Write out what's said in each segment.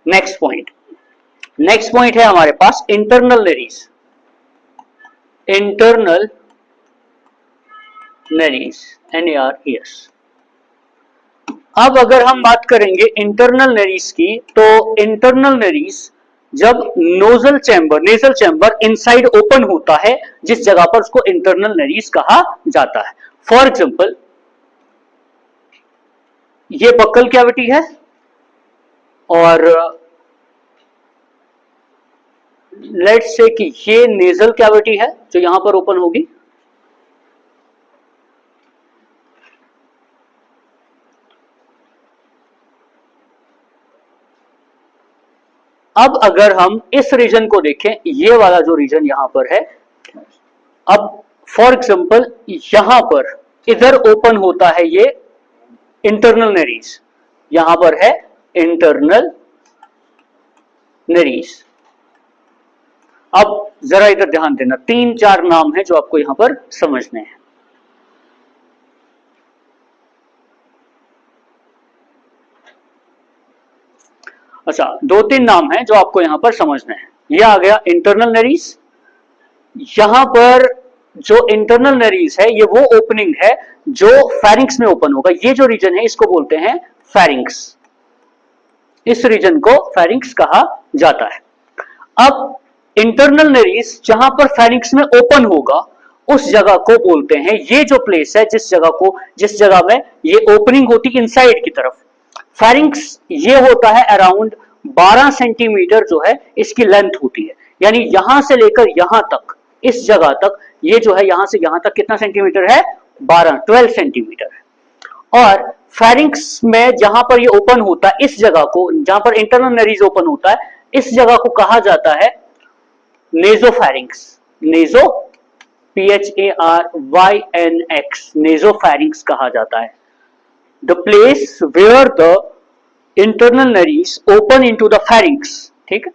Next point है हमारे पास internal nares. Internal nares NARES। अब अगर हम बात करेंगे इंटरनल नरीज की, तो इंटरनल नरीज जब नेजल चैम्बर इनसाइड ओपन होता है, जिस जगह पर उसको इंटरनल नरीज कहा जाता है। फॉर एग्जांपल ये बक्कल कैविटी है और लेट्स से कि ये नेजल कैविटी है जो यहां पर ओपन होगी। अब अगर हम इस रीजन को देखें, ये वाला जो रीजन यहां पर है, अब फॉर एग्जांपल यहां पर इधर ओपन होता है ये इंटरनल नरीज, यहां पर है इंटरनल नरीज। अब जरा इधर ध्यान देना, 3-4 नाम है जो आपको यहां पर समझने हैं। अच्छा, 2-3 नाम है जो आपको यहां पर समझने हैं। यह आ गया इंटरनल नरीज। यहां पर जो इंटरनल नरीज है ये वो ओपनिंग है जो फेरिंक्स में ओपन होगा। ये जो रीजन है इसको बोलते हैं फेरिंक्स। इस रीजन को फेरिंक्स कहा जाता है। अब इंटरनल नरीज जहां पर फेरिंक्स में ओपन होगा उस जगह को बोलते हैं, ये जो प्लेस है जिस जगह में ये ओपनिंग होती है इनसाइड की तरफ, फेरिंक्स ये होता है अराउंड 12 सेंटीमीटर जो है इसकी लेंथ होती है। यानी यहां से लेकर यहां तक, इस जगह तक, ये जो है यहां से यहां तक कितना सेंटीमीटर है? 12 सेंटीमीटर है। और फेरिंक्स में जहां पर ये ओपन होता है, इस जगह को, जहां पर इंटरनल नरीज ओपन होता है, इस जगह को कहा जाता है नेजोफेरिंक्स। नेजो PHARYNX, नेजोफेरिंक्स कहा जाता है। The place where the internal nares open into the pharynx, ठीक,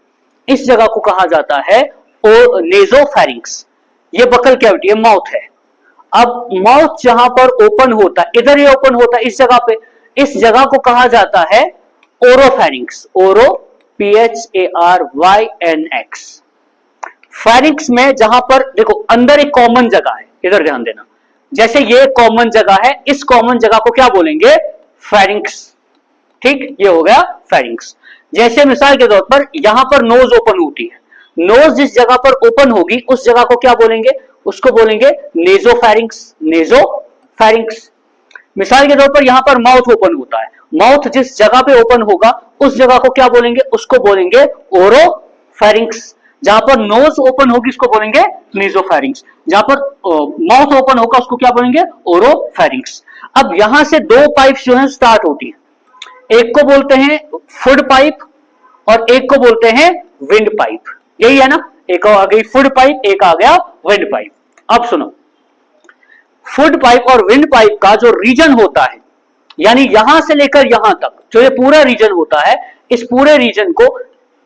इस जगह को कहा जाता है नेजोफेरिंक्स। ये बकल कैविटी है, माउथ है। अब माउथ जहां पर ओपन होता है, इधर ये ओपन होता है इस जगह पे, इस जगह को कहा जाता है ओरोफेरिंक्स। ओरो PHARYNX। फेरिंक्स में जहां पर देखो अंदर एक कॉमन जगह है, इधर ध्यान देना, जैसे ये कॉमन जगह है, इस कॉमन जगह को क्या बोलेंगे? फेरिंक्स। ठीक, ये हो गया फेरिंक्स। जैसे मिसाल के तौर पर यहां पर नोज ओपन होती है, नोज जिस जगह पर ओपन होगी उस जगह को क्या बोलेंगे? उसको बोलेंगे नेजोफेरिंक्स। नेजोफेरिंक्स। मिसाल के तौर पर यहां पर माउथ ओपन होता है, माउथ जिस जगह पे ओपन होगा उस जगह को क्या बोलेंगे? उसको बोलेंगे ओरोफेरिंक्स। जहां पर नोज ओपन होगी उसको बोलेंगे नेजोफेरिंक्स, जहां पर माउथ ओपन होगा उसको क्या बोलेंगे? ओरोफेरिंक्स। अब यहां से दो पाइप्स जो है स्टार्ट होती है, एक को बोलते हैं फुड पाइप और एक को बोलते हैं विंड पाइप। यही है ना, एक आ गई फुड पाइप, एक आ गया विंड पाइप। अब सुनो, फुड पाइप और विंड पाइप का जो रीजन होता है, यानी यहां से लेकर यहां तक जो ये पूरा रीजन होता है, इस पूरे रीजन को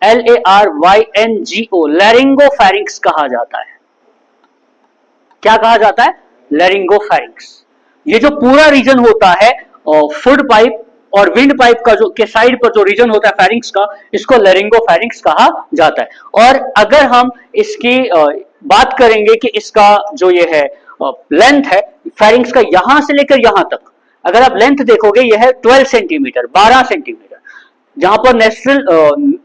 LARYNGO लैरिंगोफेरिंक्स कहा जाता है। क्या कहा जाता है? लैरिंगोफेरिंक्स। ये जो पूरा रीजन होता है फुड पाइप और विंड पाइप का जो के साइड पर जो रीजन होता है फेरिंक्स का, इसको लैरिंगोफेरिंक्स कहा जाता है। और अगर हम इसकी बात करेंगे कि इसका जो ये है लेंथ है फेरिंक्स का, यहां से लेकर यहां तक, अगर आप लेंथ देखोगे ये है 12 सेंटीमीटर, 12 सेंटीमीटर। जहां पर नेस्ट्रल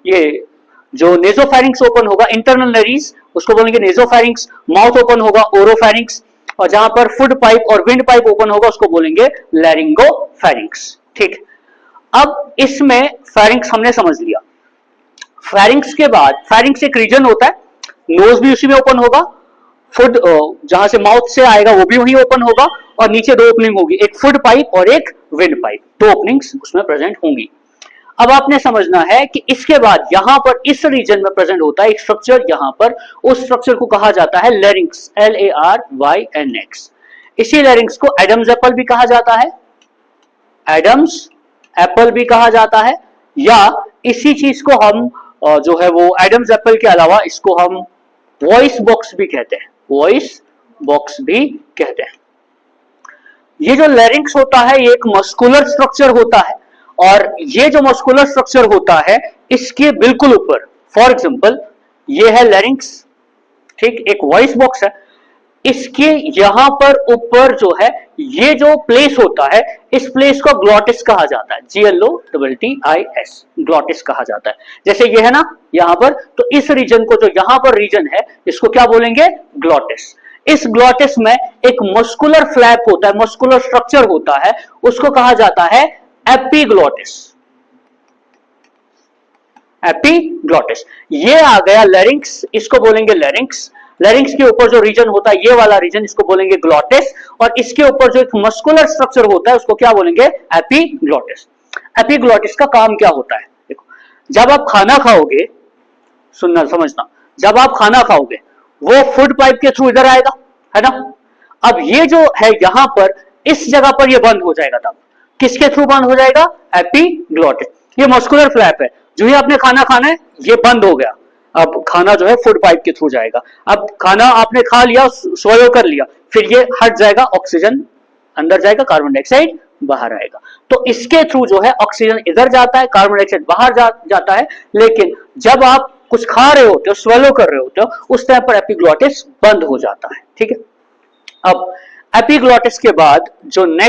ये जो नेजोफेरिंक्स ओपन होगा, इंटरनल नरीज, उसको बोलेंगे नेजोफेरिंक्स। माउथ ओपन होगा ओरोफेरिंक्स, और जहां पर फुड पाइप और विंड पाइप ओपन होगा उसको बोलेंगे लैरिंगोफेरिंक्स। ठीक, अब इसमें फेरिंक्स हमने समझ लिया। फेरिंक्स के बाद फेरिंक्स एक रीजन होता है, नोज भी उसी में ओपन होगा, फुड जहां से माउथ से आएगा वो भी वहीं ओपन होगा, और नीचे दो ओपनिंग होगी, एक फुड पाइप और एक विंड पाइप, दो ओपनिंग्स उसमें प्रेजेंट होंगी। अब आपने समझना है कि इसके बाद यहां पर इस रीजन में प्रेजेंट होता है एक स्ट्रक्चर, यहां पर उस स्ट्रक्चर को कहा जाता है लैरिंक्स। LARYNX। इसी लैरिंक्स को एडम्स एप्पल भी कहा जाता है, एडम्स एप्पल भी कहा जाता है, या इसी चीज को हम जो है वो एडम्स एप्पल के अलावा इसको हम वॉइस बॉक्स भी कहते हैं, वॉइस बॉक्स भी कहते हैं। ये जो लैरिंक्स होता है ये एक मस्कुलर स्ट्रक्चर होता है, और ये जो मस्कुलर स्ट्रक्चर होता है इसके बिल्कुल ऊपर, फॉर एग्जांपल ये है लैरिंक्स, ठीक, एक वॉइस बॉक्स है, इसके यहां पर ऊपर जो है ये जो प्लेस होता है इस प्लेस को ग्लॉटिस कहा जाता है, GLOTTIS, ग्लॉटिस कहा जाता है। जैसे ये है ना यहां पर, तो इस रीजन को, जो यहां पर रीजन है, इसको क्या बोलेंगे, ग्लॉटिस। इस ग्लॉटिस में एक मस्कुलर फ्लैप होता है, मस्कुलर स्ट्रक्चर होता है, उसको कहा जाता है एपिग्लॉटिस, एपिग्लॉटिस। ये आ गया लैरिंक्स, इसको बोलेंगे लैरिंक्स। लैरिंक्स के ऊपर जो रीजन होता है ये वाला रीजन, इसको बोलेंगे ग्लॉटिस, और इसके ऊपर जो एक मस्कुलर स्ट्रक्चर होता है उसको क्या बोलेंगे, एपिग्लॉटिस। एपिग्लॉटिस का काम क्या होता है, देखो, जब आप खाना खाओगे, सुनना समझना, जब आप खाना खाओगे वो फूड पाइप के थ्रू इधर आएगा, है ना। अब ये जो है यहां पर, इस जगह पर ये बंद हो जाएगा, तब किसके थ्रू बंद हो जाएगा, एपिग्लॉटिस। ये मस्कुलर फ्लैप है, जो ही आपने खाना खाना है ये बंद हो गया, अब खाना जो है फूड पाइप के थ्रू जाएगा। अब खाना आपने खा लिया, स्वलो कर लिया, फिर ये हट जाएगा, ऑक्सीजन अंदर जाएगा, कार्बन डाइऑक्साइड बाहर आएगा। तो इसके थ्रू जो है ऑक्सीजन इधर जाता है, कार्बन डाइऑक्साइड बाहर जाता है। लेकिन जब आप कुछ खा रहे होते हो, स्वलो कर रहे होते हो, उस टाइम पर एपिग्लॉटिस बंद हो जाता है, ठीक है। अब एपिग्लॉटिस के बाद जो नेक्स्ट